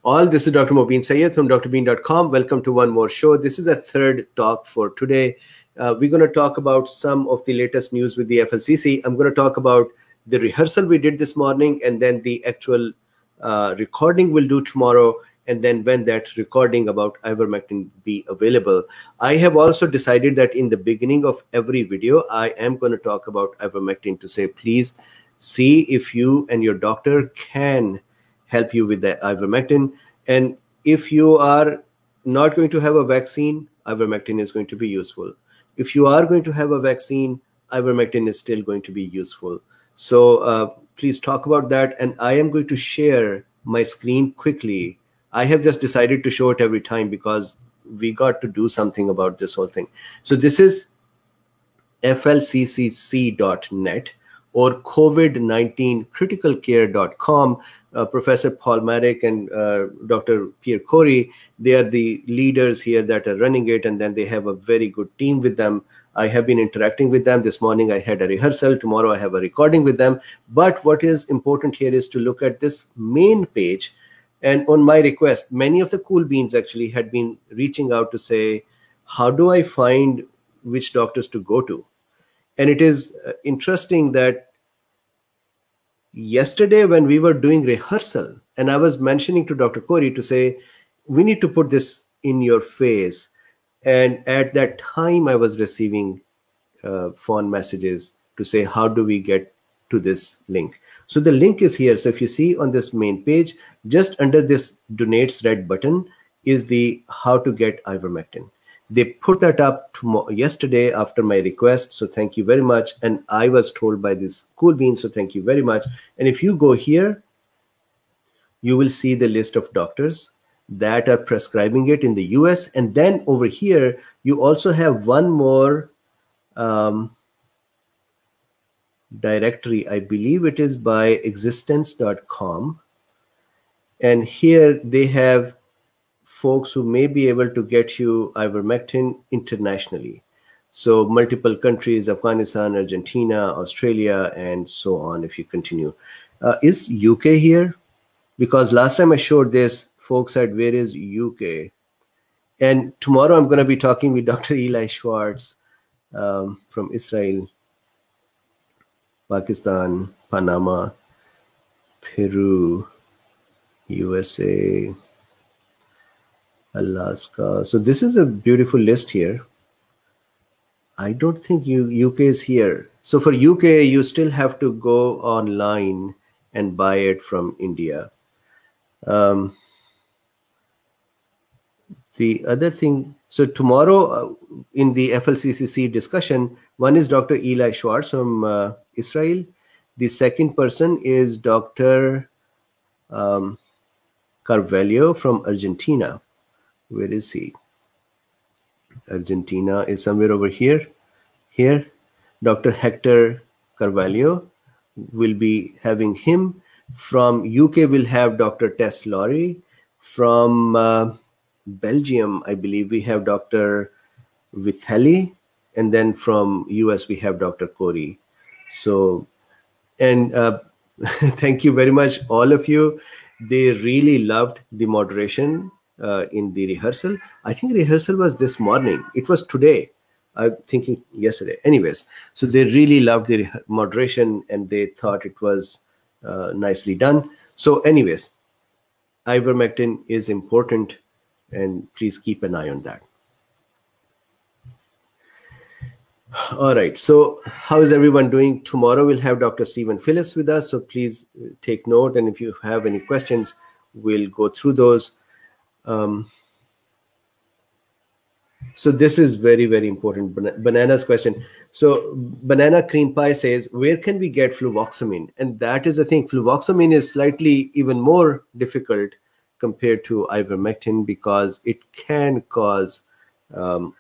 all. This is Dr. Mobeen Sayed from drbean.com. Welcome to one more show. This is a third talk for today. We're going to talk about some of the latest news with the FLCC. I'm going to talk about the rehearsal we did this morning, and then the actual recording we'll do tomorrow, and then when that recording about ivermectin be available. I have also decided that in the beginning of every video, I am going to talk about ivermectin to say, please see if you and your doctor can help you with the ivermectin. And if you are not going to have a vaccine, ivermectin is going to be useful. If you are going to have a vaccine, ivermectin is still going to be useful. So please talk about that. And I am going to share my screen quickly. I have just decided to show it every time because we got to do something about this whole thing. So this is flccc.net or COVID-19criticalcare.com. Professor Paul Marik and Dr. Pierre Corey, they are the leaders here that are running it, and then they have a very good team with them. I have been interacting with them. This morning I had a rehearsal. Tomorrow I have a recording with them. But what is important here is to look at this main page. And on my request, many of the cool beans actually had been reaching out to say, how do I find which doctors to go to? And it is interesting that yesterday when we were doing rehearsal, and I was mentioning to Dr. Corey to say, we need to put this in your face. And at that time, I was receiving phone messages to say, how do we get to this link? So the link is here. So if you see on this main page, just under this donates red button is the how to get ivermectin. They put that up yesterday after my request. So thank you very much. And I was told by this cool bean. So thank you very much. And if you go here, you will see the list of doctors that are prescribing it in the US. And then over here, you also have one more directory. I believe it is by existence.com. And here they have folks who may be able to get you ivermectin internationally. So multiple countries, Afghanistan, Argentina, Australia, and so on, if you continue. Is UK here? Because last time I showed this, folks said, where is UK? And tomorrow I'm going to be talking with Dr. Eli Schwartz from Israel, Pakistan, Panama, Peru, USA, Alaska. So this is a beautiful list here. I don't think UK is here. So for UK, you still have to go online and buy it from India. The other thing, so tomorrow in the FLCCC discussion, one is Dr. Eli Schwartz from Israel. The second person is Dr. Carvalho from Argentina. Where is he? Argentina is somewhere over here. Here, Dr. Hector Carvalho will be having him. From UK, we'll have Dr. Tess Laurie. From Belgium, I believe we have Dr. Vitheli. And then from US, we have Dr. Corey. So, and thank you very much, all of you. They really loved the moderation in the rehearsal. I think rehearsal was this morning. It was today. I'm thinking yesterday. Anyways, so they really loved the moderation and they thought it was nicely done. So anyways, ivermectin is important and please keep an eye on that. All right. So how is everyone doing? Tomorrow we'll have Dr. Stephen Phillips with us. So please take note. And if you have any questions, we'll go through those. So this is very, very important. Banana's question. So Banana Cream Pie says, where can we get fluvoxamine? And that is the thing. Fluvoxamine is slightly even more difficult compared to ivermectin because it can cause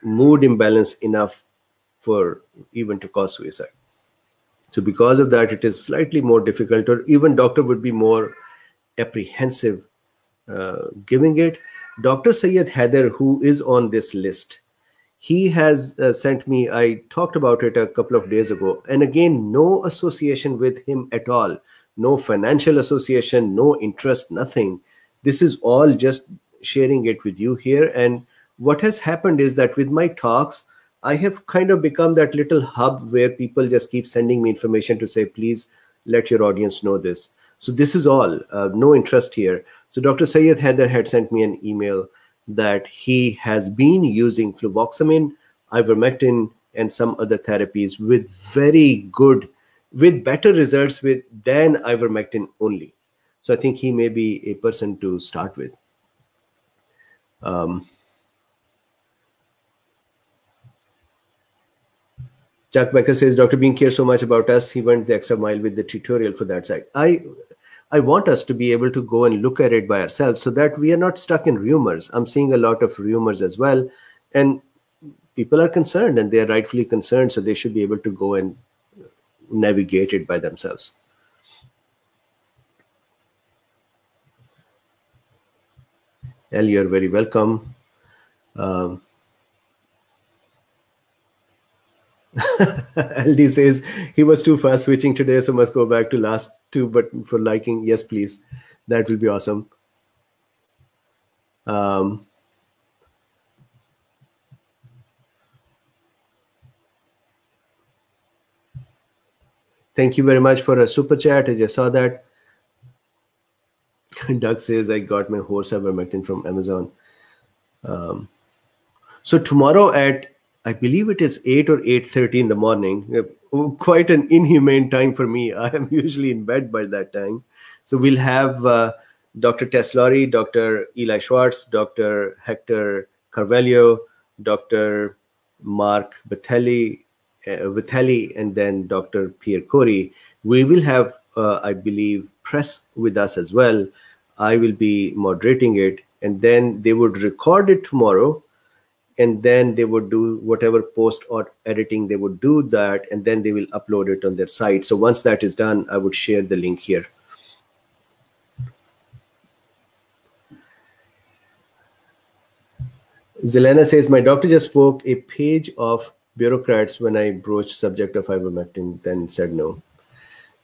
mood imbalance enough for even to cause suicide. So because of that, it is slightly more difficult, or even doctor would be more apprehensive giving it. Dr. Syed Haider, who is on this list, he has sent me, I talked about it a couple of days ago, and again, no association with him at all, no financial association, no interest, nothing. This is all just sharing it with you here. And what has happened is that with my talks, I have kind of become that little hub where people just keep sending me information to say, please let your audience know this. So this is all, no interest here. So Dr. Syed Haider had sent me an email that he has been using fluvoxamine, ivermectin, and some other therapies with better results than ivermectin only. So I think he may be a person to start with. Chuck Becker says, Dr. Bean cares so much about us, he went the extra mile with the tutorial for that site. I want us to be able to go and look at it by ourselves so that we are not stuck in rumors. I'm seeing a lot of rumors as well. And people are concerned, and they are rightfully concerned, so they should be able to go and navigate it by themselves. El, you're very welcome. LD says he was too fast switching today, so must go back to last two, but for liking, yes, please. That will be awesome. Thank you very much for a super chat. I just saw that. Doug says, I got my horse ivermectin from Amazon. So tomorrow at, I believe it is 8 or 8:30 in the morning, quite an inhumane time for me. I am usually in bed by that time. So we'll have Dr. Tess Lawrie, Dr. Eli Schwartz, Dr. Hector Carvalho, Dr. Mark Vitelli, and then Dr. Pierre Corey. We will have, I believe, press with us as well. I will be moderating it, and then they would record it tomorrow, and then they would do whatever post or editing they would do that, and then they will upload it on their site. So once that is done, I would share the link here. Zelena says, my doctor just spoke a page of bureaucrats when I broached subject of ivermectin, then said no.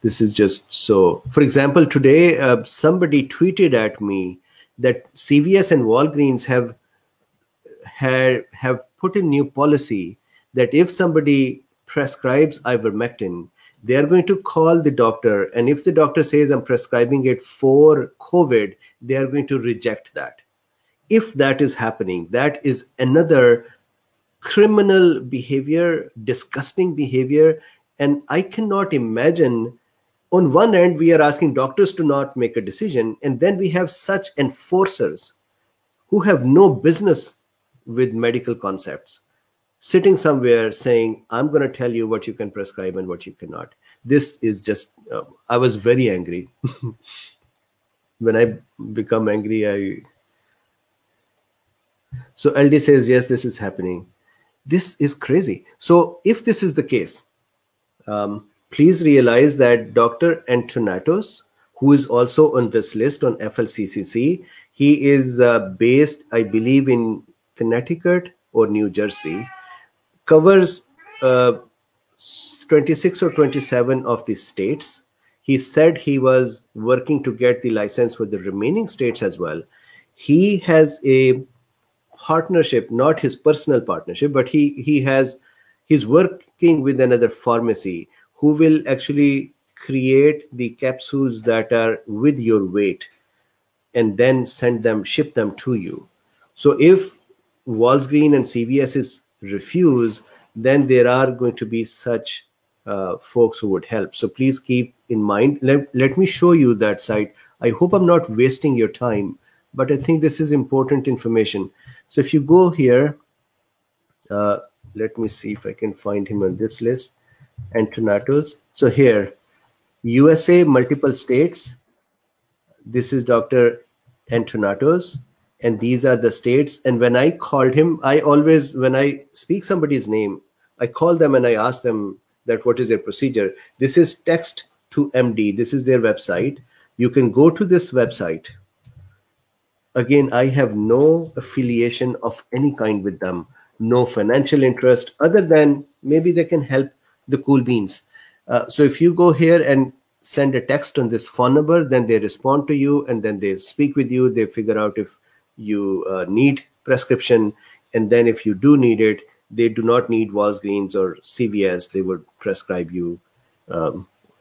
This is just so. For example, today somebody tweeted at me that CVS and Walgreens have put in new policy that if somebody prescribes ivermectin, they are going to call the doctor, and if the doctor says I'm prescribing it for COVID, they are going to reject that. If that is happening, that is another criminal behavior, disgusting behavior. And I cannot imagine, on one end, we are asking doctors to not make a decision, and then we have such enforcers who have no business with medical concepts sitting somewhere saying, I'm going to tell you what you can prescribe and what you cannot. This is just, I was very angry. When I become angry, So LD says, yes, this is happening. This is crazy. So if this is the case, please realize that Dr. Antonatos, who is also on this list on FLCCC, he is based, I believe, in Connecticut or New Jersey, covers 26 or 27 of the states. He said he was working to get the license for the remaining states as well. He has a partnership, not his personal partnership, but he's working with another pharmacy who will actually create the capsules that are with your weight and then ship them to you. So if Walgreens and CVS refuse, then there are going to be such folks who would help. So please keep in mind. Let me show you that site. I hope I'm not wasting your time, but I think this is important information. So if you go here, let me see if I can find him on this list, Antonatos. So here, USA, multiple states. This is Dr. Antonatos, and these are the states. And when I called him, I always, when I speak somebody's name, I call them and I ask them that what is their procedure. This is Text to MD. This is their website. You can go to this website. Again, I have no affiliation of any kind with them, no financial interest other than maybe they can help the cool beans. So if you go here and send a text on this phone number, then they respond to you, and then they speak with you. They figure out if you need prescription, and then if you do need it, they do not need Walgreens or CVS. They would prescribe you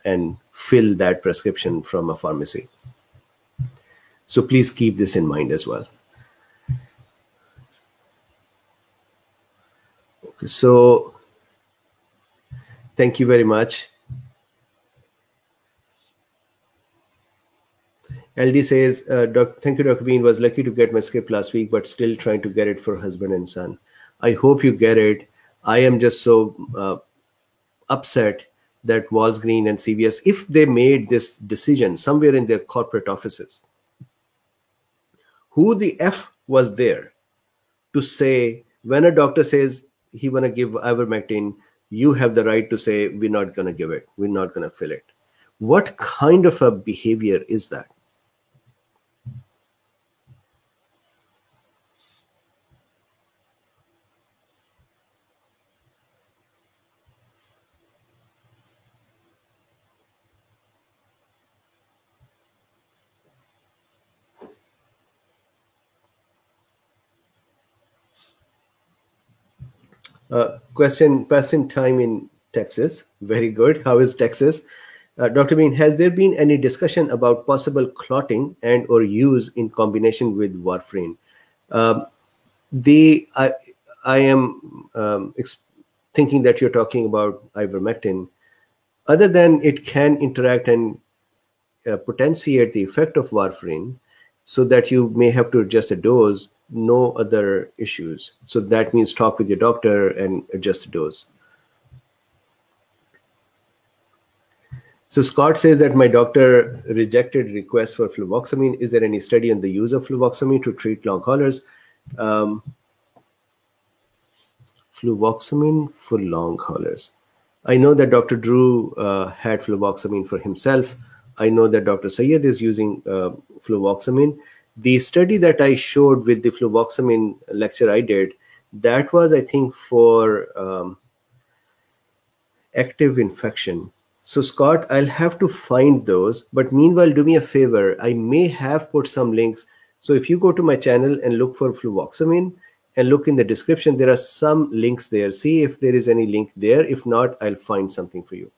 and fill that prescription from a pharmacy. So please keep this in mind as well. Okay, so thank you very much. LD says, thank you, Dr. Bean. Was lucky to get my script last week, but still trying to get it for husband and son. I hope you get it. I am just so upset that Walgreens and CVS, if they made this decision somewhere in their corporate offices, who the F was there to say, when a doctor says he want to give ivermectin, you have the right to say, we're not going to give it. We're not going to fill it. What kind of a behavior is that? Question, passing time in Texas. Very good. How is Texas? Dr. Bean, has there been any discussion about possible clotting and or use in combination with warfarin? I am thinking that you're talking about ivermectin. Other than it can interact and potentiate the effect of warfarin, so that you may have to adjust the dose, no other issues. So that means talk with your doctor and adjust the dose. So Scott says that my doctor rejected request for fluvoxamine. Is there any study on the use of fluvoxamine to treat long haulers? Fluvoxamine for long haulers. I know that Dr. Drew had fluvoxamine for himself. I know that Dr. Syed is using fluvoxamine. The study that I showed with the fluvoxamine lecture I did, that was, I think, for active infection. So Scott, I'll have to find those. But meanwhile, do me a favor. I may have put some links. So if you go to my channel and look for fluvoxamine and look in the description, there are some links there. See if there is any link there. If not, I'll find something for you.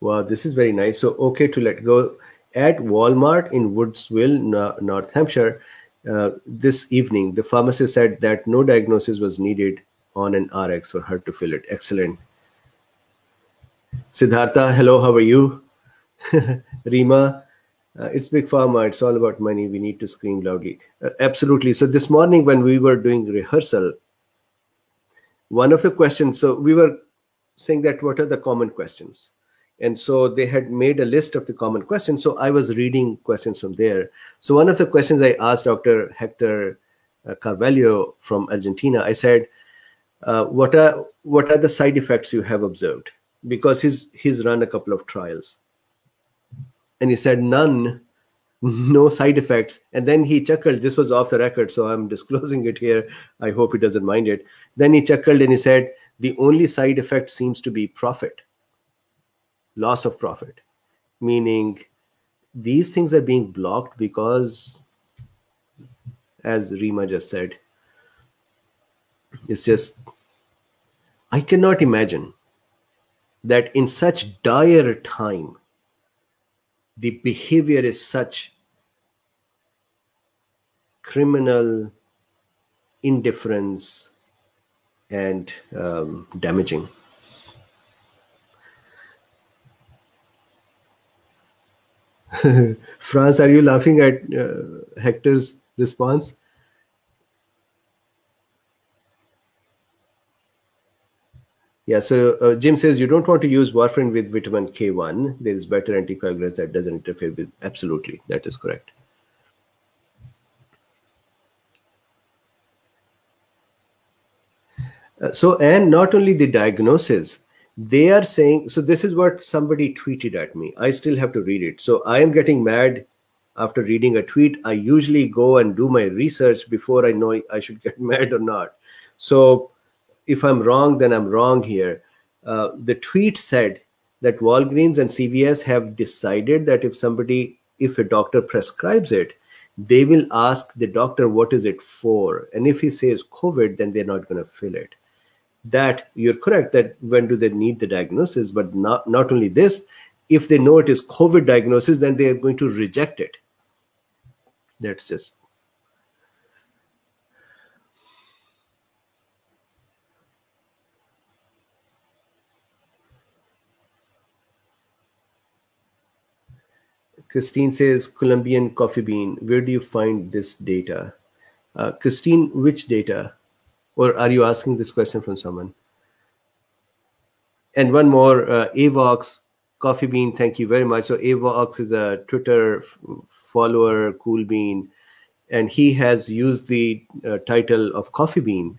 Wow, this is very nice. So, okay to let go. At Walmart in Woodsville, North Hampshire, this evening, the pharmacist said that no diagnosis was needed on an RX for her to fill it. Excellent. Siddhartha, hello, how are you? Rima, it's Big Pharma. It's all about money. We need to scream loudly. Absolutely. So this morning when we were doing rehearsal, one of the questions, so we were saying that what are the common questions? And so they had made a list of the common questions. So I was reading questions from there. So one of the questions I asked Dr. Hector Carvalho from Argentina, I said, what are the side effects you have observed? Because he's run a couple of trials. And he said, none, no side effects. And then he chuckled. This was off the record, so I'm disclosing it here. I hope he doesn't mind it. Then he chuckled and he said, the only side effect seems to be profit. Loss of profit, meaning these things are being blocked because, as Rima just said, it's just, I cannot imagine that in such dire time, the behavior is such criminal indifference and damaging. France, are you laughing at Hector's response? Yeah, so Jim says you don't want to use warfarin with vitamin K1. There is better anticoagulants that doesn't interfere with. Absolutely, that is correct. And not only the diagnosis, they are saying, so this is what somebody tweeted at me. I still have to read it. So I am getting mad after reading a tweet. I usually go and do my research before I know I should get mad or not. So if I'm wrong, then I'm wrong here. The tweet said that Walgreens and CVS have decided that if a doctor prescribes it, they will ask the doctor what is it for, and if he says COVID, then they're not going to fill it. That you're correct. That when do they need the diagnosis? But not only this, if they know it is COVID diagnosis, then they are going to reject it. That's just. Christine says Colombian coffee bean. Where do you find this data? Christine, which data? Or are you asking this question from someone? And one more, Avox Coffee Bean. Thank you very much. So Avox is a Twitter follower, Cool Bean, and he has used the title of Coffee Bean.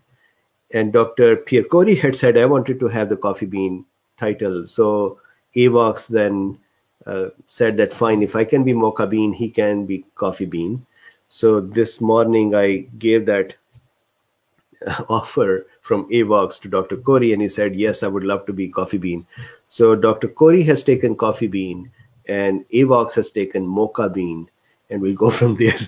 And Dr. Pierre Corey had said, I wanted to have the Coffee Bean title. So Avox then said that fine, if I can be Mocha Bean, he can be Coffee Bean. So this morning I gave that offer from Avox to Dr. Corey, and he said, yes, I would love to be Coffee Bean. So Dr. Corey has taken Coffee Bean, and Avox has taken Mocha Bean, and we'll go from there.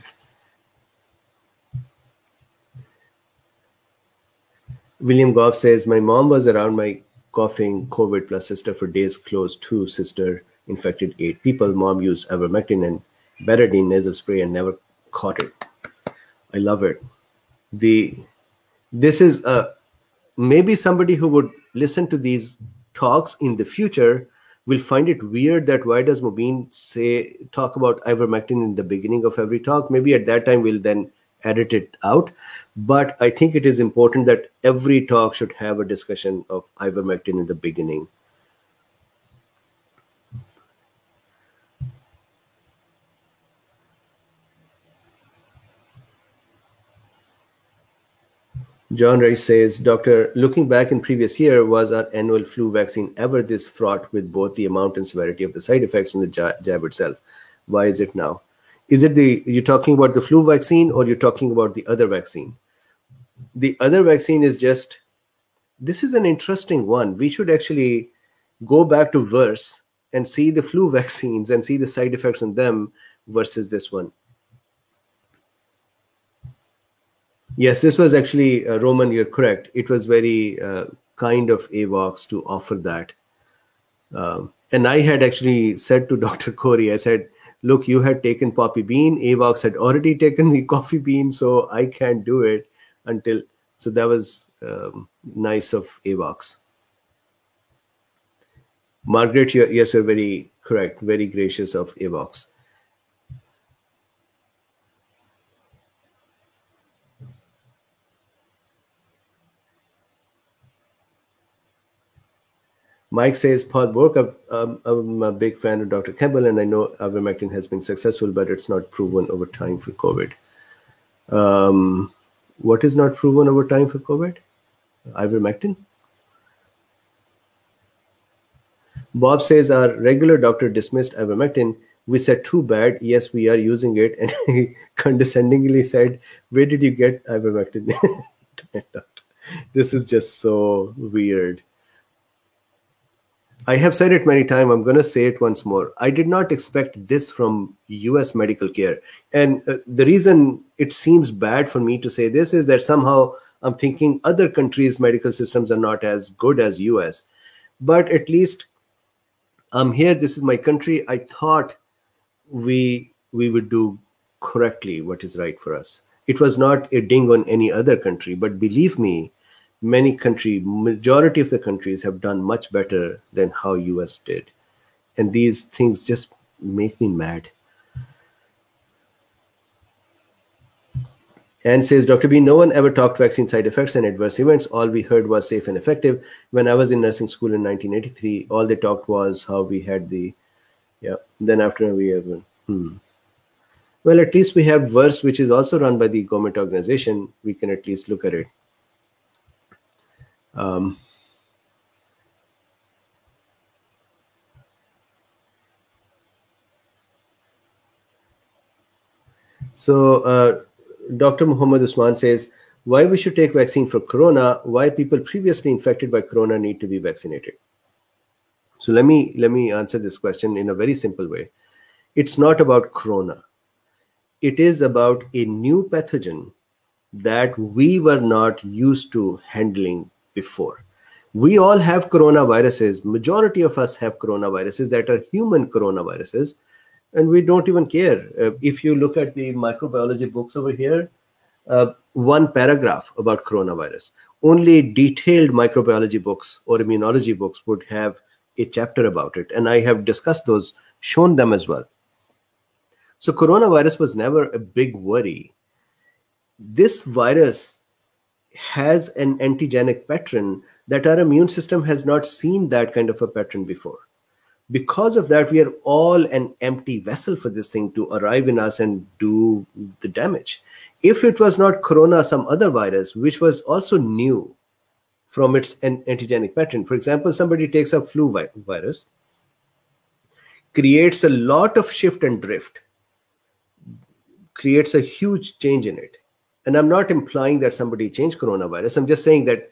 William Goff says, my mom was around my coughing COVID plus sister for days close to. Sister infected 8 people. Mom used ivermectin and Betadine nasal spray and never caught it. I love it. This is maybe somebody who would listen to these talks in the future will find it weird that why does Mobeen talk about ivermectin in the beginning of every talk. Maybe at that time we'll then edit it out. But I think it is important that every talk should have a discussion of ivermectin in the beginning. John Rice says, Doctor, looking back in previous year, was our annual flu vaccine ever this fraught with both the amount and severity of the side effects and the jab itself? Why is it now? Is it you're talking about the flu vaccine or you're talking about the other vaccine? The other vaccine is just, this is an interesting one. We should actually go back to VERSE and see the flu vaccines and see the side effects on them versus this one. Yes, this was actually, Roman, you're correct. It was very kind of Avox to offer that. And I had actually said to Dr. Corey, I said, look, you had taken poppy bean. Avox had already taken the coffee bean, so I can't do it until. So that was nice of Avox. Margaret, yes, you're very correct. Very gracious of Avox. Mike says, Paul Bork, I'm a big fan of Dr. Campbell, and I know ivermectin has been successful, but it's not proven over time for COVID. What is not proven over time for COVID? Ivermectin? Bob says, our regular doctor dismissed ivermectin. We said, too bad. Yes, we are using it. And he condescendingly said, where did you get ivermectin? This is just so weird. I have said it many times. I'm going to say it once more. I did not expect this from US medical care. And the reason it seems bad for me to say this is that somehow I'm thinking other countries' medical systems are not as good as US. But at least I'm here. This is my country. I thought we would do correctly what is right for us. It was not a ding on any other country, but believe me, majority of the countries have done much better than how US did. And these things just make me mad. And says, Dr. B, no one ever talked vaccine side effects and adverse events. All we heard was safe and effective. When I was in nursing school in 1983, all they talked was how we had then after we have, well, at least we have VERSE, which is also run by the government organization. We can at least look at it. So Dr. Muhammad Usman says, why we should take vaccine for corona, why people previously infected by corona need to be vaccinated. So let me answer this question in a very simple way. It's not about corona. It is about a new pathogen that we were not used to handling before. We all have coronaviruses. Majority of us have coronaviruses that are human coronaviruses, and we don't even care. If you look at the microbiology books over here, one paragraph about coronavirus. Only detailed microbiology books or immunology books would have a chapter about it. And I have discussed those, shown them as well. So coronavirus was never a big worry. This virus has an antigenic pattern that our immune system has not seen that kind of a pattern before. Because of that, we are all an empty vessel for this thing to arrive in us and do the damage. If it was not corona, some other virus, which was also new from its antigenic pattern. For example, somebody takes a flu virus, creates a lot of shift and drift, creates a huge change in it. And I'm not implying that somebody changed coronavirus. I'm just saying that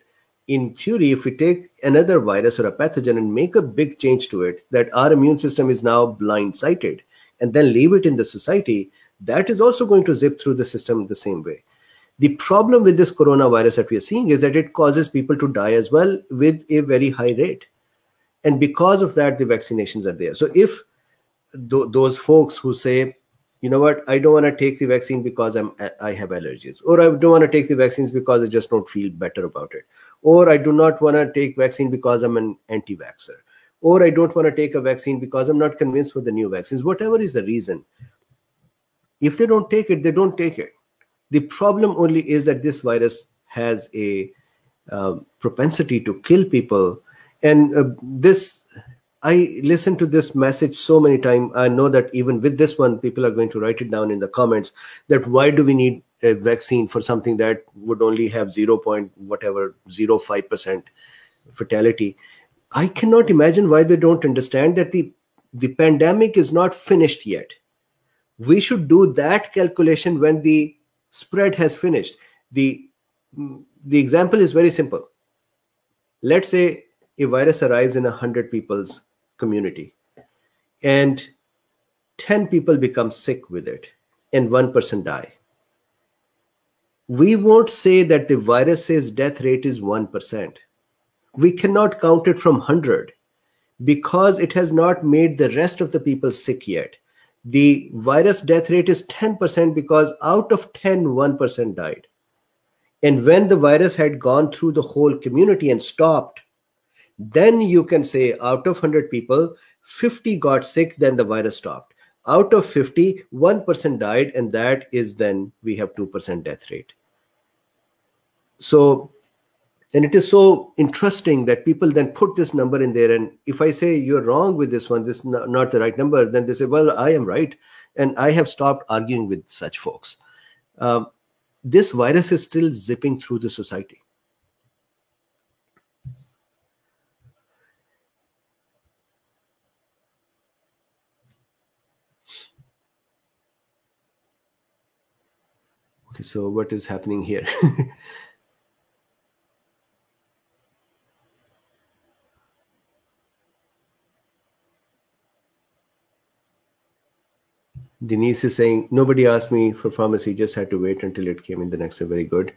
in theory, if we take another virus or a pathogen and make a big change to it, that our immune system is now blindsided, and then leave it in the society, that is also going to zip through the system the same way. The problem with this coronavirus that we are seeing is that it causes people to die as well with a very high rate. And because of that, the vaccinations are there. So if those folks who say, you know what, I don't want to take the vaccine because I have allergies, or I don't want to take the vaccines because I just don't feel better about it, or I do not want to take vaccine because I'm an anti-vaxxer, or I don't want to take a vaccine because I'm not convinced with the new vaccines, whatever is the reason, if they don't take it, they don't take it. The problem only is that this virus has a propensity to kill people. And I listened to this message so many times. I know that even with this one, people are going to write it down in the comments, that why do we need a vaccine for something that would only have 0.05% fatality? I cannot imagine why they don't understand that the pandemic is not finished yet. We should do that calculation when the spread has finished. The example is very simple. Let's say a virus arrives in 100 people's community and 10 people become sick with it and one person die. We won't say that the virus's death rate is 1%. We cannot count it from 100 because it has not made the rest of the people sick yet. The virus death rate is 10% because out of 10, 1% died. And when the virus had gone through the whole community and stopped, then you can say out of 100 people, 50 got sick, then the virus stopped. Out of 50, 1% died, and that is then we have 2% death rate. So, and it is so interesting that people then put this number in there. And if I say you're wrong with this one, this is not the right number, then they say, well, I am right. And I have stopped arguing with such folks. This virus is still zipping through the society. Okay, so what is happening here? Denise is saying, nobody asked me for pharmacy, just had to wait until it came in the next day. Very good.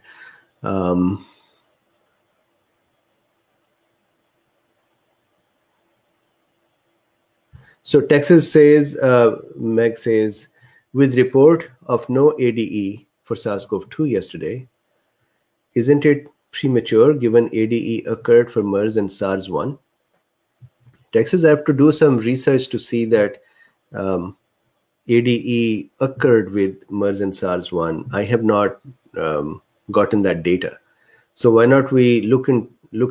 So Texas says, Meg says, with report of no ADE for SARS-CoV-2 yesterday, isn't it premature given ADE occurred for MERS and SARS-1? Texas, I have to do some research to see that ADE occurred with MERS and SARS-1. I have not gotten that data. So why not we look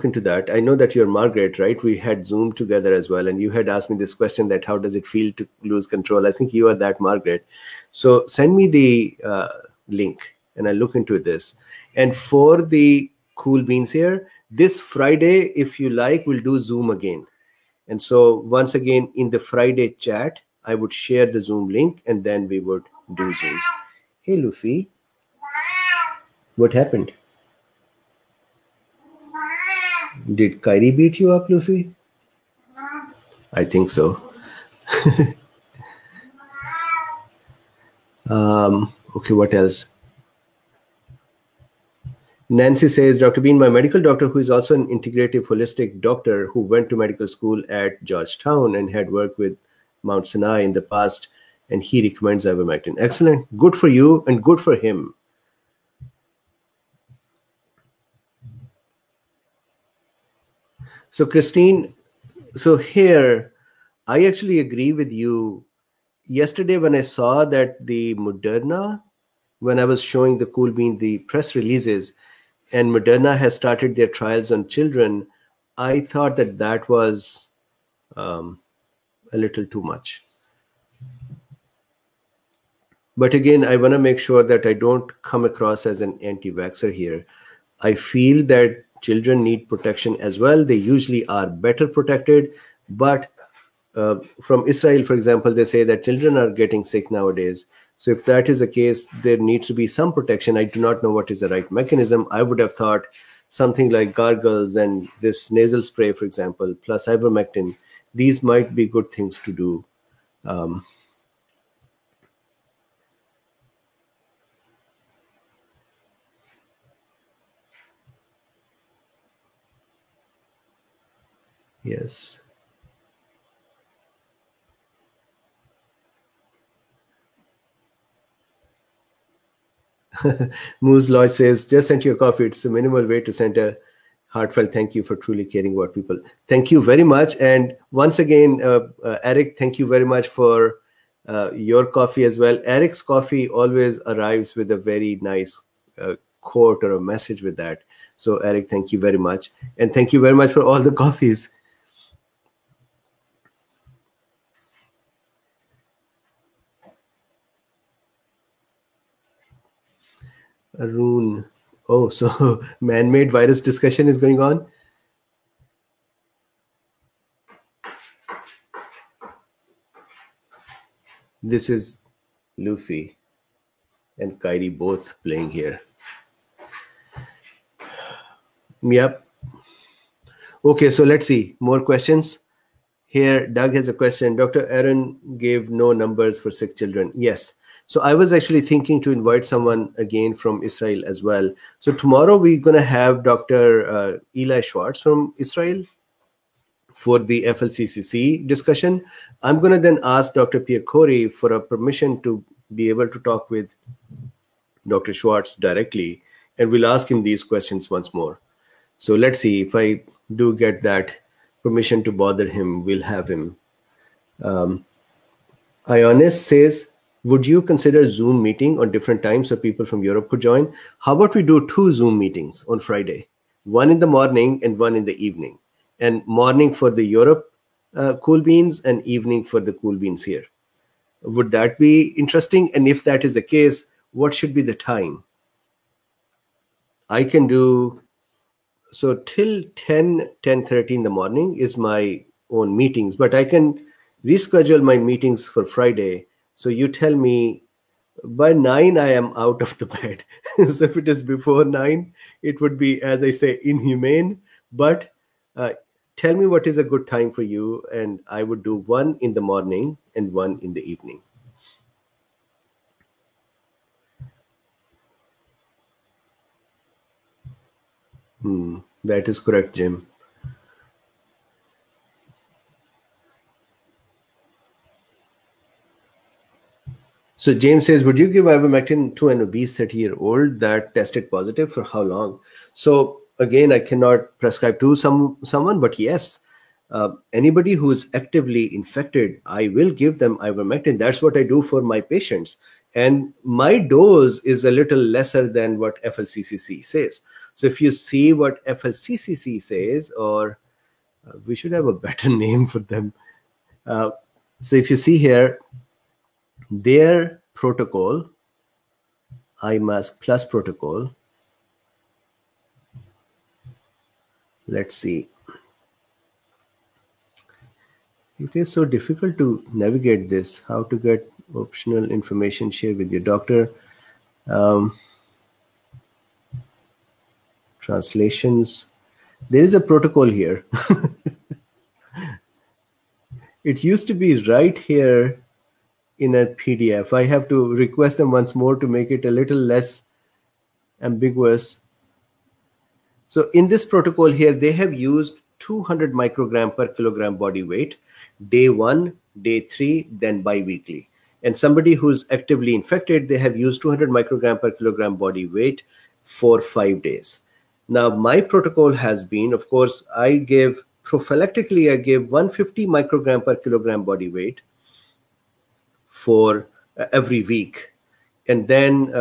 into that? I know that you're Margaret, right? We had Zoom together as well. And you had asked me this question that how does it feel to lose control? I think you are that Margaret. So send me the link and I'll look into this. And for the cool beans here, this Friday, if you like, we'll do Zoom again. And so once again, in the Friday chat, I would share the Zoom link and then we would do Zoom. Hey, Luffy. What happened? Did Kyrie beat you up, Luffy? I think so. Okay, what else? Nancy says, Dr. Bean, my medical doctor, who is also an integrative holistic doctor who went to medical school at Georgetown and had worked with Mount Sinai in the past, and he recommends ivermectin. Excellent. Good for you and good for him. So, Christine, so here, I actually agree with you. Yesterday, when I saw that the Moderna, when I was showing the Cool Bean the press releases, and Moderna has started their trials on children, I thought that that was a little too much. But again, I want to make sure that I don't come across as an anti-vaxxer here. I feel that children need protection as well. They usually are better protected, but from Israel, for example, they say that children are getting sick nowadays. So if that is the case, there needs to be some protection. I do not know what is the right mechanism. I would have thought something like gargles and this nasal spray, for example, plus ivermectin, these might be good things to do. Yes. Moose Lodge says, just sent you a coffee. It's a minimal way to send a heartfelt thank you for truly caring about people. Thank you very much. And once again, Eric, thank you very much for your coffee as well. Eric's coffee always arrives with a very nice quote or a message with that. So, Eric, thank you very much. And thank you very much for all the coffees. Arun. Oh, so man-made virus discussion is going on. This is Luffy and Kyrie both playing here. Yep. Okay, so let's see. More questions. Here, Doug has a question. Dr. Aaron gave no numbers for sick children. Yes. So I was actually thinking to invite someone again from Israel as well. So tomorrow we're going to have Dr. Eli Schwartz from Israel for the FLCCC discussion. I'm going to then ask Dr. Pierre Corey for a permission to be able to talk with Dr. Schwartz directly, and we'll ask him these questions once more. So let's see if I do get that permission to bother him, we'll have him. Ionis says, would you consider Zoom meeting on different times so people from Europe could join? How about we do 2 Zoom meetings on Friday, one in the morning and one in the evening, and morning for the Europe Cool Beans and evening for the Cool Beans here. Would that be interesting? And if that is the case, what should be the time? I can do, so till 10:30 in the morning is my own meetings, but I can reschedule my meetings for Friday. So you tell me by 9 I am out of the bed. So if it is before 9, it would be, as I say, inhumane. But tell me what is a good time for you, and I would do one in the morning and one in the evening. That is correct, Jim. So James says, would you give ivermectin to an obese 30-year-old that tested positive? For how long? So again, I cannot prescribe to someone, but yes, anybody who is actively infected, I will give them ivermectin. That's what I do for my patients. And my dose is a little lesser than what FLCCC says. So if you see what FLCCC says, or we should have a better name for them. So if you see here, their protocol, IMASC plus protocol, let's see. It is so difficult to navigate this, how to get optional information shared with your doctor. Translations. There is a protocol here. It used to be right here in a PDF. I have to request them once more to make it a little less ambiguous. So in this protocol here, they have used 200 microgram per kilogram body weight, day 1, day 3, then biweekly. And somebody who's actively infected, they have used 200 microgram per kilogram body weight for 5 days. Now, my protocol has been, of course, I give prophylactically, I give 150 microgram per kilogram body weight for every week. And then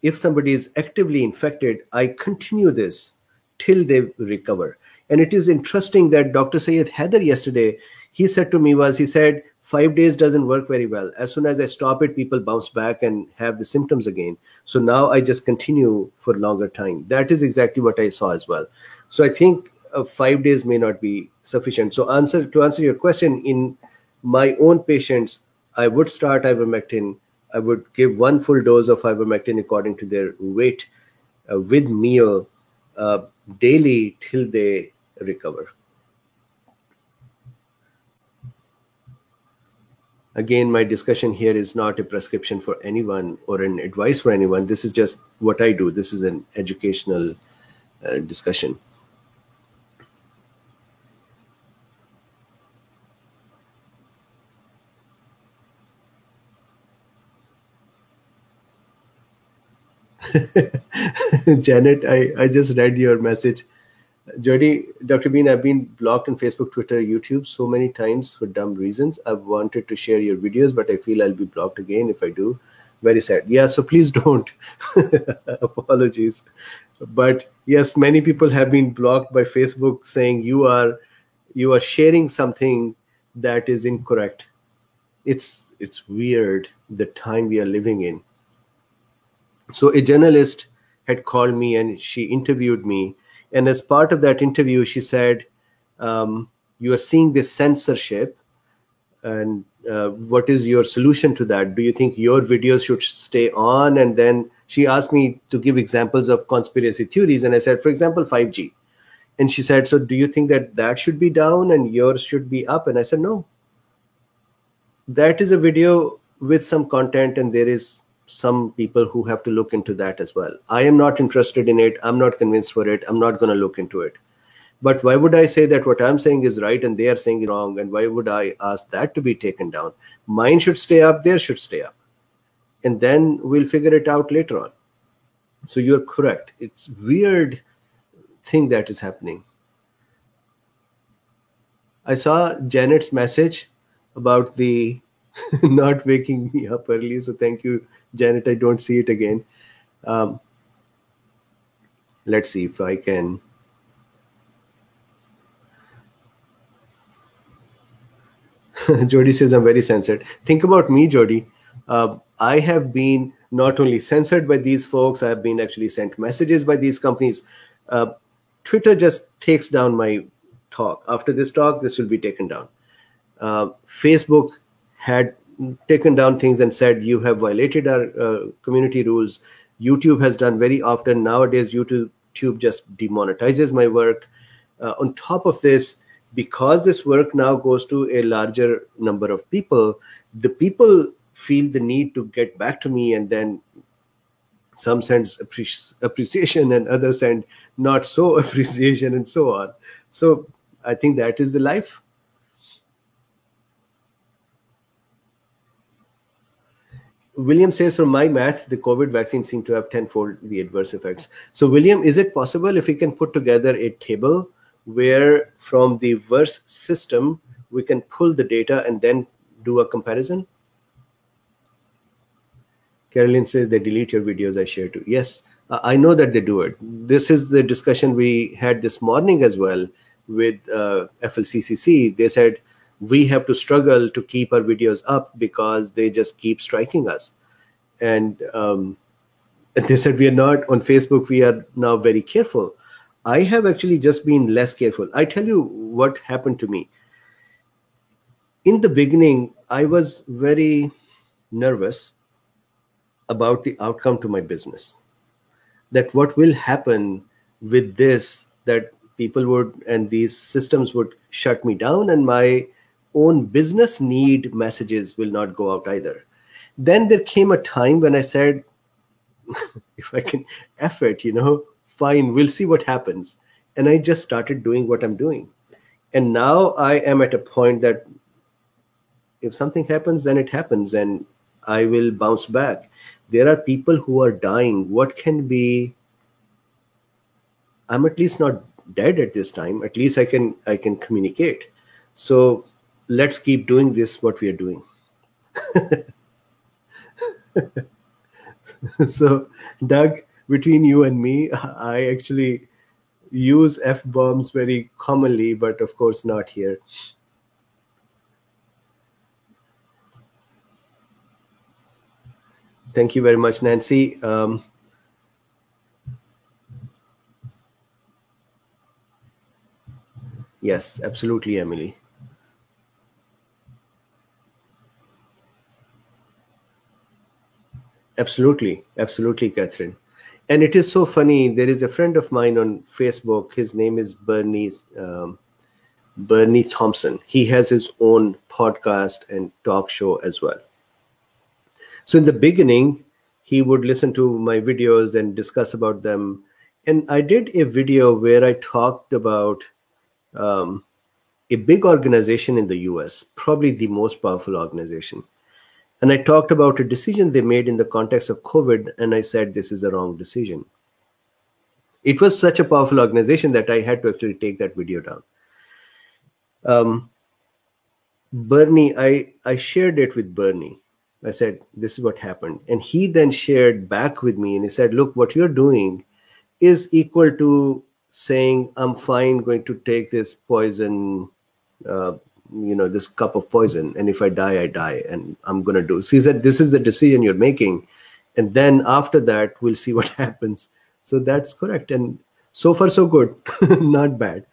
if somebody is actively infected, I continue this till they recover. And it is interesting that Dr. Syed Haider yesterday, he said to me was, he said, 5 days doesn't work very well. As soon as I stop it, people bounce back and have the symptoms again. So now I just continue for longer time. That is exactly what I saw as well. So I think 5 days may not be sufficient. So to answer your question, in my own patients, I would start ivermectin. I would give one full dose of ivermectin according to their weight with meal daily till they recover. Again, my discussion here is not a prescription for anyone or an advice for anyone. This is just what I do. This is an educational discussion. Janet, I just read your message. Jody, Dr. Bean, I've been blocked on Facebook, Twitter, YouTube so many times for dumb reasons. I've wanted to share your videos, but I feel I'll be blocked again if I do. Very sad. Yeah, so please don't. Apologies. But yes, many people have been blocked by Facebook saying you are sharing something that is incorrect. It's weird the time we are living in. So a journalist had called me and she interviewed me. And as part of that interview, she said, you are seeing this censorship. And what is your solution to that? Do you think your videos should stay on? And then she asked me to give examples of conspiracy theories. And I said, for example, 5G. And she said, so do you think that should be down and yours should be up? And I said, no. That is a video with some content, and there is some people who have to look into that as well. I am not interested in it. I'm not convinced for it. I'm not going to look into it. But why would I say that what I'm saying is right and they are saying it wrong? And why would I ask that to be taken down? Mine should stay up, theirs should stay up. And then we'll figure it out later on. So you're correct. It's weird thing that is happening. I saw Janet's message about the not waking me up early. So thank you, Janet. I don't see it again. Let's see if I can. Jody says, I'm very censored. Think about me, Jody. I have been not only censored by these folks, I have been actually sent messages by these companies. Twitter just takes down my talk. After this talk, this will be taken down. Facebook had taken down things and said, you have violated our community rules. YouTube has done very often. Nowadays, YouTube just demonetizes my work. On top of this, because this work now goes to a larger number of people, the people feel the need to get back to me, and then some sense appreciation and others send not so appreciation and so on. So I think that is the life. William says, from my math, the COVID vaccine seemed to have tenfold the adverse effects. So William, is it possible if we can put together a table where from the VERSE system, we can pull the data and then do a comparison? Carolyn says they delete your videos I share too. Yes, I know that they do it. This is the discussion we had this morning as well with FLCCC. They said, we have to struggle to keep our videos up because they just keep striking us. And they said, we are not on Facebook. We are now very careful. I have actually just been less careful. I tell you what happened to me. In the beginning, I was very nervous about the outcome to my business. That what will happen with this, that people would, and these systems would shut me down, and my own business need messages will not go out either. Then there came a time when I said, if I can F it, fine, we'll see what happens. And I just started doing what I'm doing. And now I am at a point that if something happens, then it happens, and I will bounce back. There are people who are dying. What can be, I'm at least not dead at this time. At least I can communicate. So let's keep doing this, what we are doing. So, Doug, between you and me, I actually use F bombs very commonly, but of course not here. Thank you very much, Nancy. Yes, absolutely, Emily. Absolutely, absolutely, Catherine. And it is so funny. There is a friend of mine on Facebook. His name is Bernie Thompson. He has his own podcast and talk show as well. So in the beginning, he would listen to my videos and discuss about them. And I did a video where I talked about um, a big organization in the US, probably the most powerful organization. And I talked about a decision they made in the context of COVID, and I said this is a wrong decision. It was such a powerful organization that I had to actually take that video down. Um, Bernie, I shared it with Bernie. I said, this is what happened. And he then shared back with me and he said, look, what you're doing is equal to saying, I'm fine going to take this poison, uh, this cup of poison. And if I die, I die. And I'm going to do. So he said, this is the decision you're making. And then after that, we'll see what happens. So that's correct. And so far, so good. Not bad.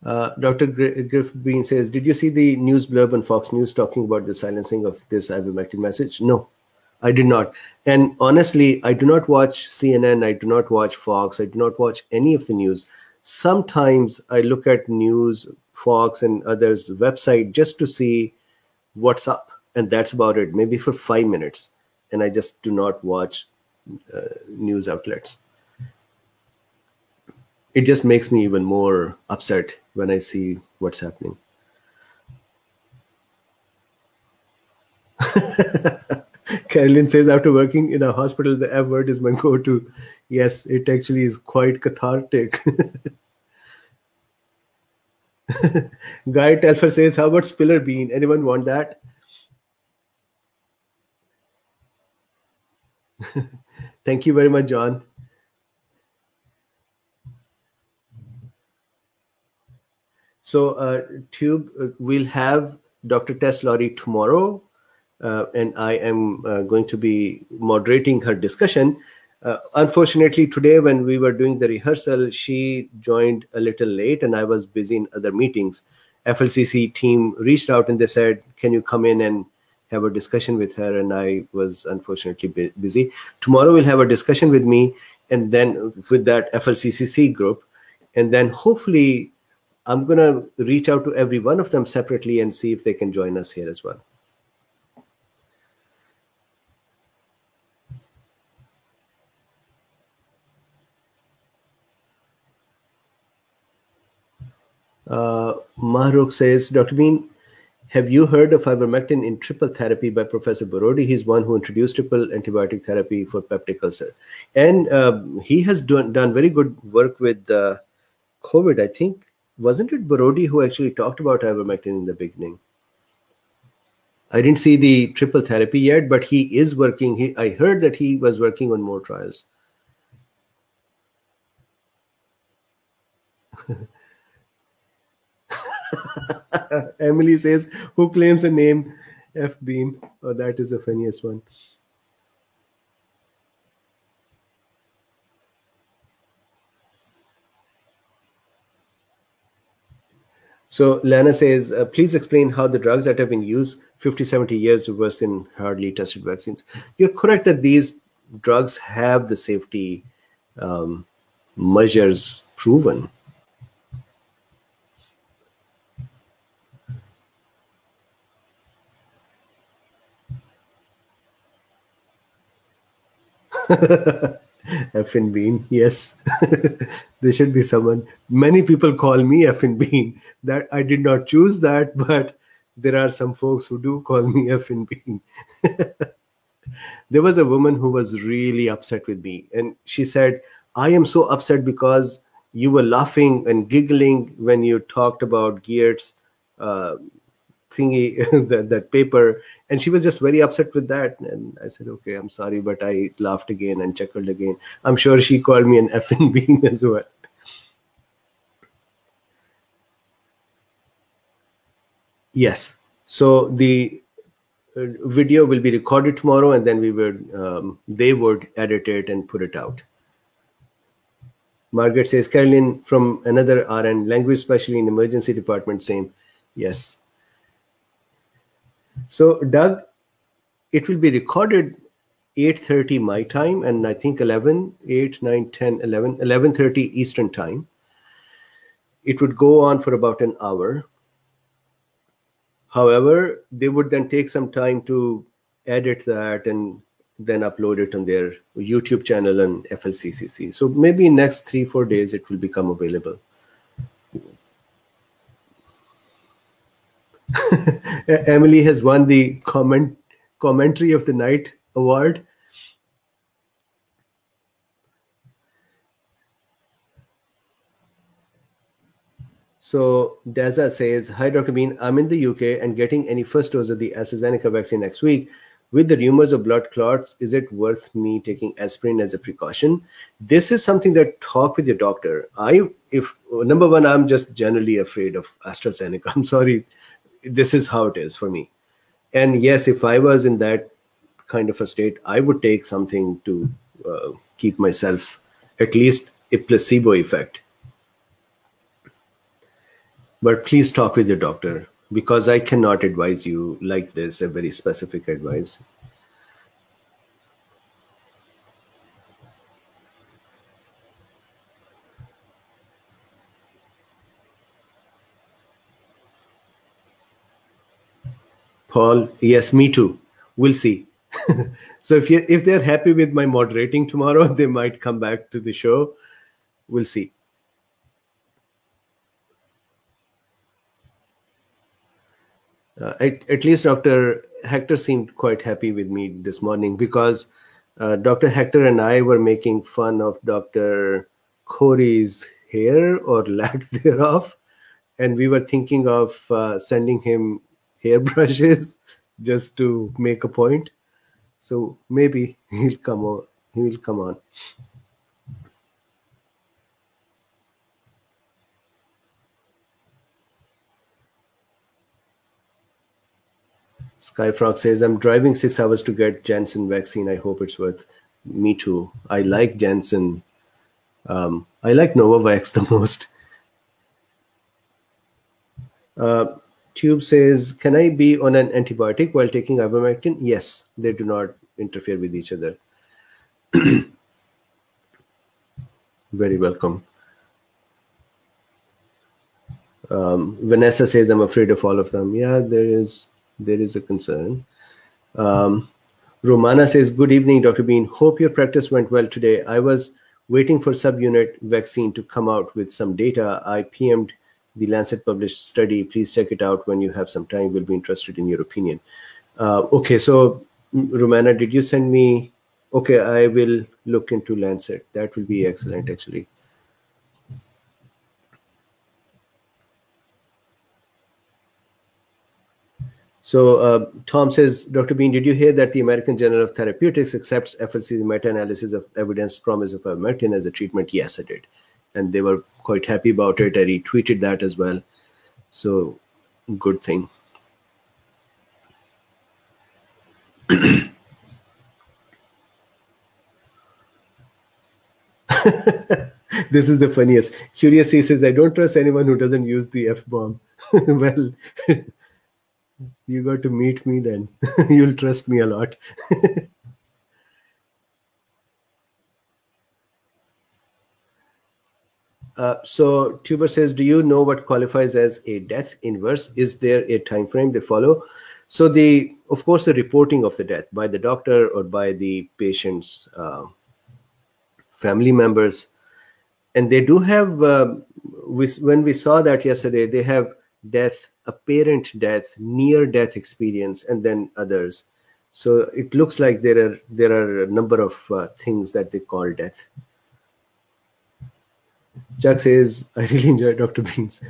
Dr. Griff Bean says, did you see the news blurb on Fox News talking about the silencing of this ivermectin message? No, I did not. And honestly, I do not watch CNN. I do not watch Fox. I do not watch any of the news. Sometimes I look at news, Fox and others' website just to see what's up. And that's about it, maybe for 5 minutes. And I just do not watch news outlets. It just makes me even more upset when I see what's happening. Carolyn says, after working in a hospital, the F word is my go-to. Yes, it actually is quite cathartic. Guy Telfer says, how about Spiller Bean? Anyone want that? Thank you very much, John. So, Tube, we'll have Dr. Tess Laurie tomorrow, and I am going to be moderating her discussion. Unfortunately, today when we were doing the rehearsal, she joined a little late, and I was busy in other meetings. FLCC team reached out and they said, "Can you come in and have a discussion with her?" And I was unfortunately busy. Tomorrow we'll have a discussion with me, and then with that FLCCC group, and then hopefully I'm going to reach out to every one of them separately and see if they can join us here as well. Mahrukh says, Dr. Bean, have you heard of ivermectin in triple therapy by Professor Borodi? He's one who introduced triple antibiotic therapy for peptic ulcer. And he has done very good work with COVID, I think. Wasn't it Borodi who actually talked about ivermectin in the beginning? I didn't see the triple therapy yet, but he is working. I heard that he was working on more trials. Emily says, who claims the name F Beam? Oh, that is the funniest one. So Lana says, please explain how the drugs that have been used 50, 70 years worse than hardly tested vaccines. You're correct that these drugs have the safety um, measures proven. Effin Bean, yes. There should be someone. Many people call me Effin Bean. That I did not choose that, but there are some folks who do call me Effin Bean. There was a woman who was really upset with me, and she said, I am so upset because you were laughing and giggling when you talked about Geertz uh, thingy, that paper. And she was just very upset with that. And I said, okay, I'm sorry, but I laughed again and chuckled again. I'm sure she called me an effing being as well. Yes. So the video will be recorded tomorrow, and then they would edit it and put it out. Margaret says, Carolyn from another RN, language specialty in emergency department, same. Yes. So Doug, it will be recorded 8:30 my time, and I think 11, 8, 9, 10, 11, 11:30 Eastern time. It would go on for about an hour. However, they would then take some time to edit that and then upload it on their YouTube channel and FLCCC. So maybe in next 3-4 days it will become available. Emily has won the commentary of the night award. So Daza says, hi, Dr. Bean. I'm in the UK and getting any first dose of the AstraZeneca vaccine next week. With the rumors of blood clots, is it worth me taking aspirin as a precaution? This is something that talk with your doctor. If number one, I'm just generally afraid of AstraZeneca. I'm sorry. This is how it is for me. And yes, if I was in that kind of a state, I would take something to keep myself at least a placebo effect. But please talk with your doctor, because I cannot advise you like this, a very specific advice. Paul, yes, me too. We'll see. So if they're happy with my moderating tomorrow, they might come back to the show. We'll see. At least Dr. Hector seemed quite happy with me this morning, because Dr. Hector and I were making fun of Dr. Corey's hair or lack thereof. And we were thinking of sending him hairbrushes just to make a point. So maybe he'll come on. He will come on. Skyfrog says, I'm driving 6 hours to get Janssen vaccine. I hope it's worth. Me too. I like Janssen. I like Novavax the most. Tube says, can I be on an antibiotic while taking ivermectin? Yes, they do not interfere with each other. Very welcome. Vanessa says, I'm afraid of all of them. Yeah, there is a concern. Romana says, good evening, Dr. Bean. Hope your practice went well today. I was waiting for subunit vaccine to come out with some data. I PM'd the Lancet published study. Please check it out when you have some time. We'll be interested in your opinion. Okay, so Romana, did you send me? Okay, I will look into Lancet. That will be excellent, actually. So Tom says, Dr. Bean, did you hear that the American Journal of Therapeutics accepts FLC's meta-analysis of evidence promise of ivermectin as a treatment? Yes, I did. And they were quite happy about it. I retweeted that as well. So good thing. This is the funniest. Curious, he says, I don't trust anyone who doesn't use the F-bomb. Well, you got to meet me then. You'll trust me a lot. So Tuber says, do you know what qualifies as a death inverse? Is there a time frame they follow? So of course, the reporting of the death by the doctor or by the patient's family members, and they do have. When we saw that yesterday, they have death, apparent death, near death experience, and then others. So it looks like there are a number of things that they call death. Chuck says, I really enjoy Dr. Bean's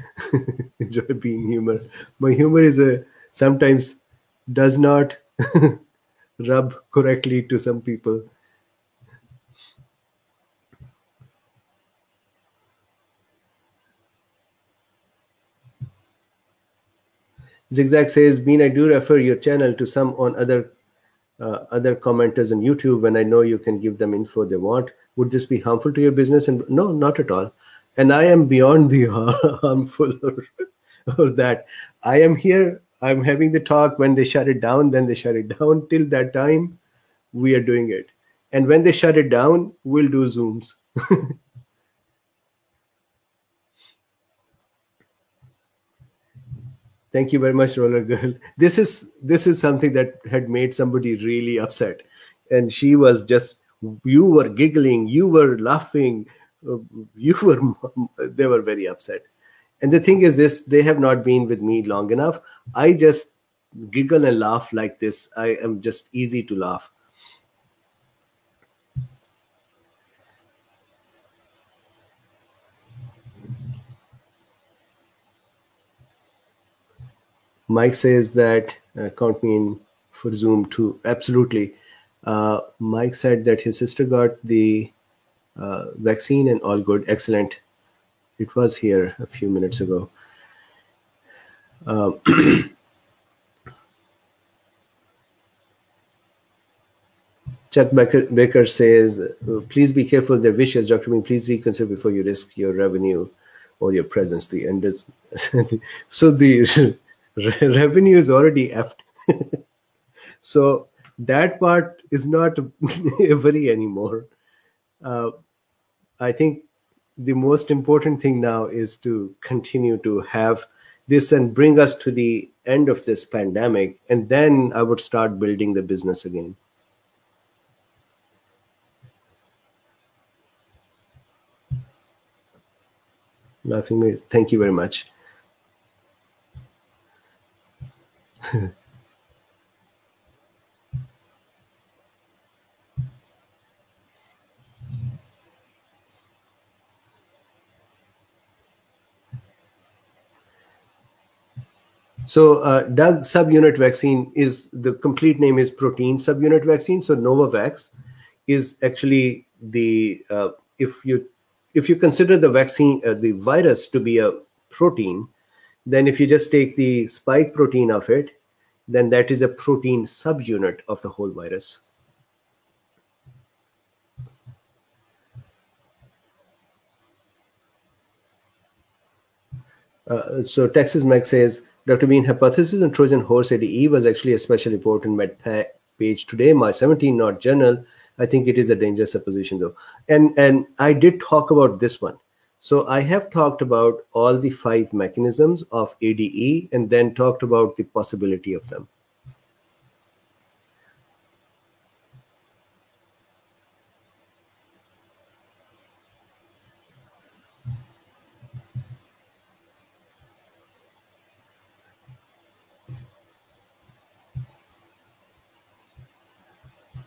enjoy being humor. My humor is sometimes does not rub correctly to some people. Zigzag says, Bean, I do refer your channel to some on other commenters on YouTube when I know you can give them info they want. Would this be harmful to your business? And no, not at all. And I am beyond the harmful or that. I am here. I'm having the talk. When they shut it down, then they shut it down. Till that time, we are doing it. And when they shut it down, we'll do Zooms. Thank you very much, Roller Girl. This is something that had made somebody really upset, and she was just, you were giggling, you were laughing, uh, you were they were very upset. And the thing is, this they have not been with me long enough. I just giggle and laugh like this. I am just easy to laugh. Mike says that count me in for Zoom too. Absolutely. Mike said that his sister got the vaccine and all good. Excellent. It was here a few minutes ago. Chuck Baker says, please be careful of their wishes. Dr. Ming, please reconsider before you risk your revenue or your presence. The end is so the revenue is already effed. So that part is not a worry anymore. I think the most important thing now is to continue to have this and bring us to the end of this pandemic, and then I would start building the business again. Laughing, thank you very much. So, Doug, subunit vaccine is the complete name is protein subunit vaccine. So, Novavax is actually the if you consider the vaccine the virus to be a protein, then if you just take the spike protein of it, then that is a protein subunit of the whole virus. So Texas Mike says, Dr. Bean, hypothesis on Trojan horse ADE was actually a special report in MedPage page today, my 17 not journal. I think it is a dangerous supposition though. And I did talk about this one. So I have talked about all the 5 mechanisms of ADE and then talked about the possibility of them.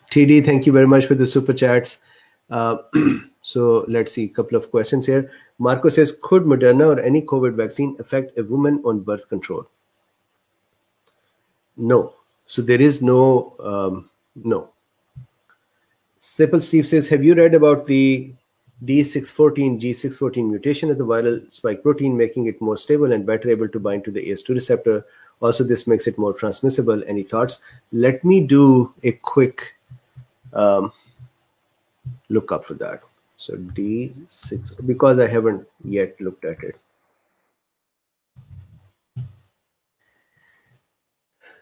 TD, thank you very much for the super chats. So let's see a couple of questions here. Marco says, could Moderna or any COVID vaccine affect a woman on birth control? No. So there is no. Simple Steve says, have you read about the D614, G614 mutation of the viral spike protein, making it more stable and better able to bind to the ACE2 receptor? Also, this makes it more transmissible. Any thoughts? Let me do a quick look up for that. So D6, because I haven't yet looked at it.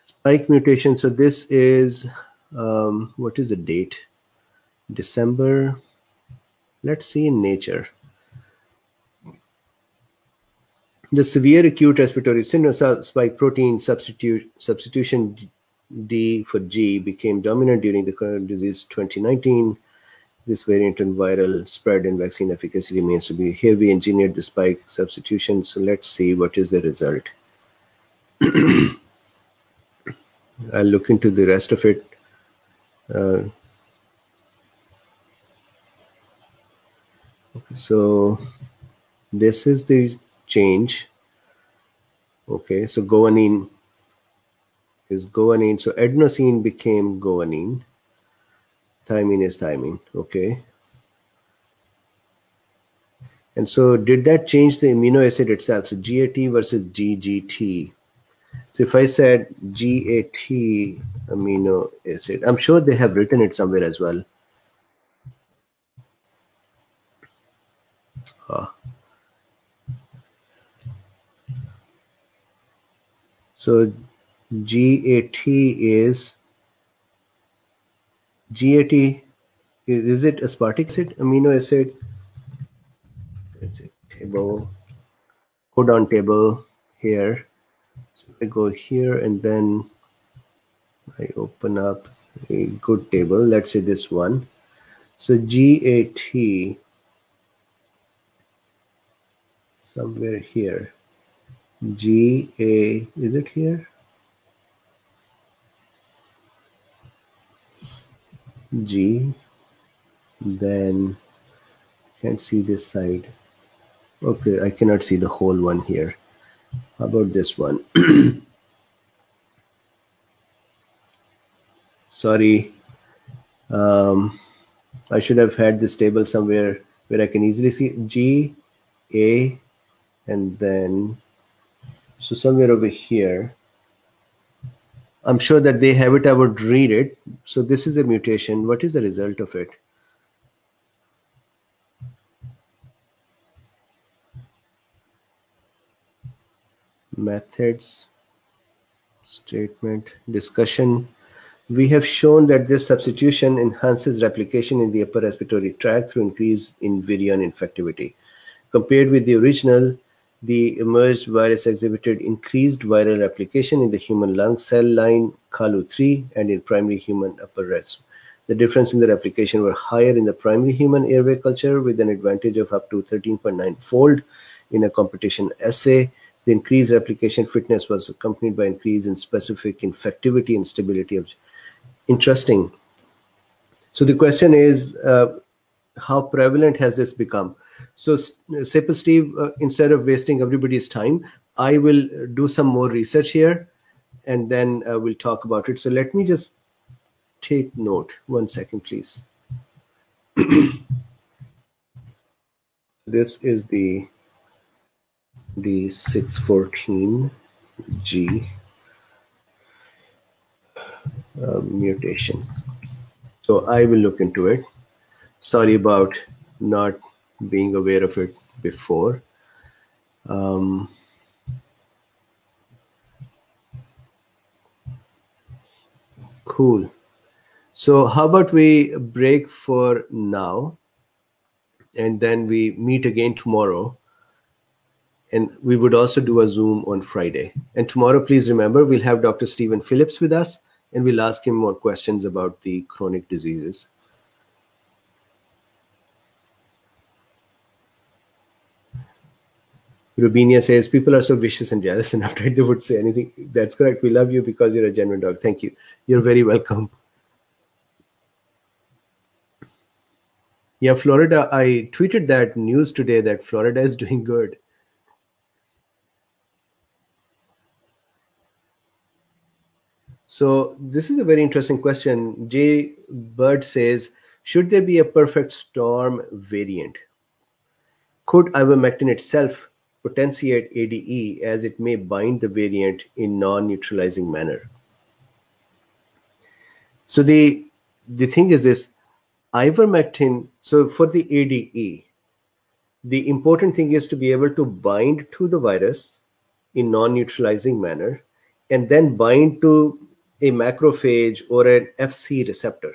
Spike mutation. So this is, what is the date? December. Let's see in Nature. The severe acute respiratory syndrome spike protein substitution D for G became dominant during the current disease 2019. This variant and viral spread and vaccine efficacy remains to be. Here we engineered the spike substitution. So let's see what is the result. I'll look into the rest of it. So this is the change. Okay, so guanine is guanine. So adenosine became guanine. Thymine is thymine. Okay. And so did that change the amino acid itself? So GAT versus GGT. So if I said GAT amino acid, I'm sure they have written it somewhere as well. So GAT is is it aspartic acid amino acid? It's a table, codon table here. So I go here and then I open up a good table. Let's say this one. So GAT somewhere here. GA, is it here? G, then can't see this side. Okay, I cannot see the whole one here. How about this one? Sorry. I should have had this table somewhere where I can easily see G, A, and then, so somewhere over here. I'm sure that they have it. I would read it. So this is a mutation. What is the result of it? Methods, statement, discussion. We have shown that this substitution enhances replication in the upper respiratory tract through increase in virion infectivity. Compared with the original, the emerged virus exhibited increased viral replication in the human lung cell line CALU3 and in primary human upper res. The difference in the replication were higher in the primary human airway culture with an advantage of up to 13.9-fold in a competition assay. The increased replication fitness was accompanied by increase in specific infectivity and stability of. Interesting. So the question is, how prevalent has this become? So Sepal Steve, instead of wasting everybody's time, I will do some more research here and then we'll talk about it. So let me just take note. 1 second, please. This is the D614G mutation. So I will look into it. Sorry about not being aware of it before. Cool. So how about we break for now and then we meet again tomorrow. And we would also do a Zoom on Friday. And tomorrow, please remember, we'll have Dr. Stephen Phillips with us and we'll ask him more questions about the chronic diseases. Rubinia says, people are so vicious and jealous and after they would say anything. That's correct. We love you because you're a genuine dog. Thank you. You're very welcome. Yeah, Florida. I tweeted that news today that Florida is doing good. So this is a very interesting question. Jay Bird says, should there be a perfect storm variant? Could ivermectin itself potentiate ADE as it may bind the variant in non-neutralizing manner? So the thing is this, ivermectin, so for the ADE, the important thing is to be able to bind to the virus in non-neutralizing manner and then bind to a macrophage or an FC receptor.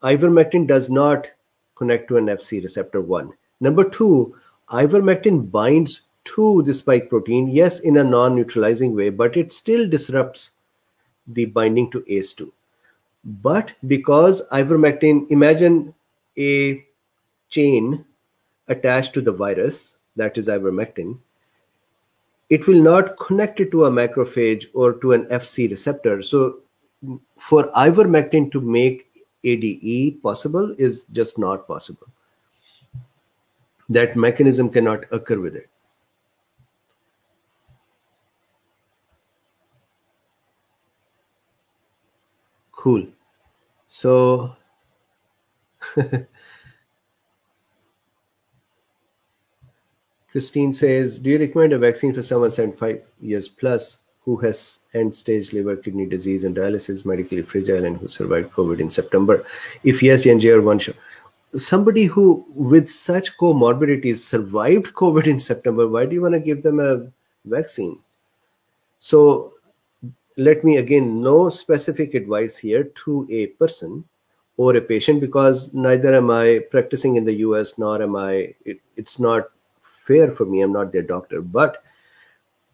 Ivermectin does not connect to an FC receptor, one. Number two, ivermectin binds to the spike protein, yes, in a non-neutralizing way, but it still disrupts the binding to ACE2. But because ivermectin, imagine a chain attached to the virus, that is ivermectin, it will not connect it to a macrophage or to an FC receptor. So for ivermectin to make ADE possible is just not possible. That mechanism cannot occur with it. Cool. So Christine says, do you recommend a vaccine for someone 75 years plus who has end-stage liver kidney disease and dialysis, medically fragile, and who survived COVID in September? If yes, NJ or one shot. Somebody who with such comorbidities survived COVID in September, why do you want to give them a vaccine? So let me again, no specific advice here to a person or a patient, because neither am I practicing in the US, nor am I, it's not fair for me, I'm not their doctor. But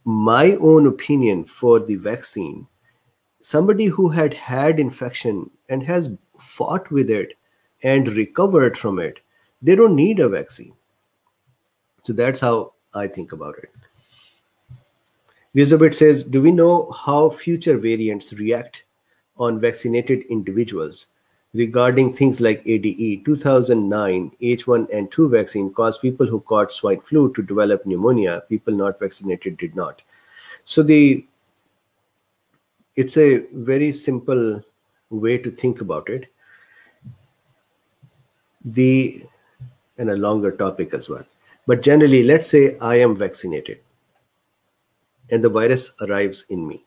my own opinion for the vaccine, somebody who had had infection and has fought with it and recovered from it, they don't need a vaccine. So that's how I think about it. Elizabeth says, do we know how future variants react on vaccinated individuals regarding things like ADE? 2009 H1N2 vaccine caused people who caught swine flu to develop pneumonia. People not vaccinated did not. So it's a very simple way to think about it. And a longer topic as well. But generally, let's say I am vaccinated and the virus arrives in me.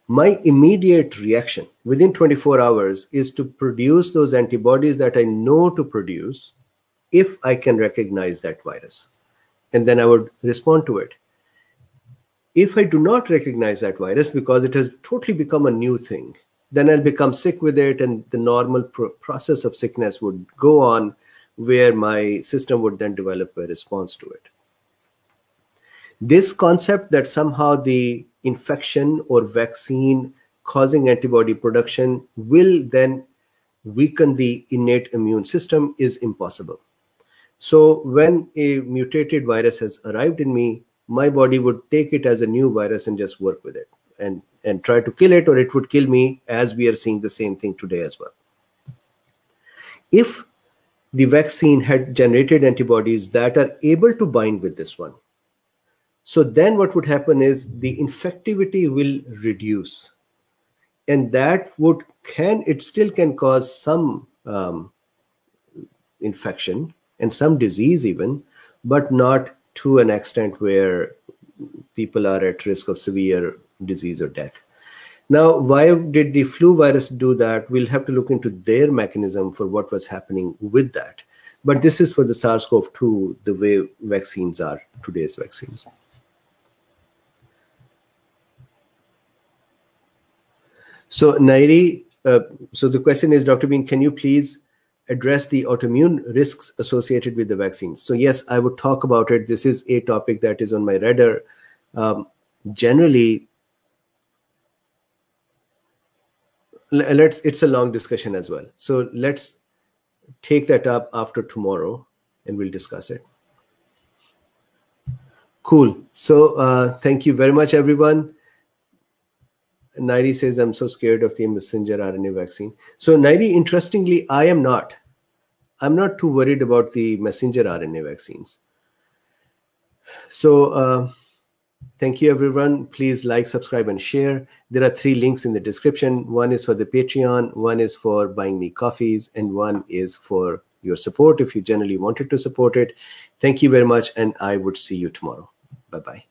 My immediate reaction within 24 hours is to produce those antibodies that I know to produce if I can recognize that virus. And then I would respond to it. If I do not recognize that virus because it has totally become a new thing, then I'll become sick with it, and the normal process of sickness would go on, where my system would then develop a response to it. This concept that somehow the infection or vaccine causing antibody production will then weaken the innate immune system is impossible. So when a mutated virus has arrived in me, my body would take it as a new virus and just work with it and try to kill it, or it would kill me, as we are seeing the same thing today as well. If the vaccine had generated antibodies that are able to bind with this one, so then what would happen is the infectivity will reduce, and that it still can cause some infection and some disease even, but not to an extent where people are at risk of severe disease or death. Now, why did the flu virus do that? We'll have to look into their mechanism for what was happening with that. But this is for the SARS-CoV-2, the way vaccines are, today's vaccines. So Nairi, so the question is, Dr. Bean, can you please address the autoimmune risks associated with the vaccines? So yes, I would talk about it. This is a topic that is on my radar. Generally, it's a long discussion as well. So let's take that up after tomorrow and we'll discuss it. Cool. So thank you very much, everyone. Nairi says, I'm so scared of the messenger RNA vaccine. So Nairi, interestingly, I am not. I'm not too worried about the messenger RNA vaccines. So thank you, everyone. Please like, subscribe, and share. There are 3 links in the description. One is for the Patreon, one is for buying me coffees, and one is for your support if you generally wanted to support it. Thank you very much, and I would see you tomorrow. Bye-bye.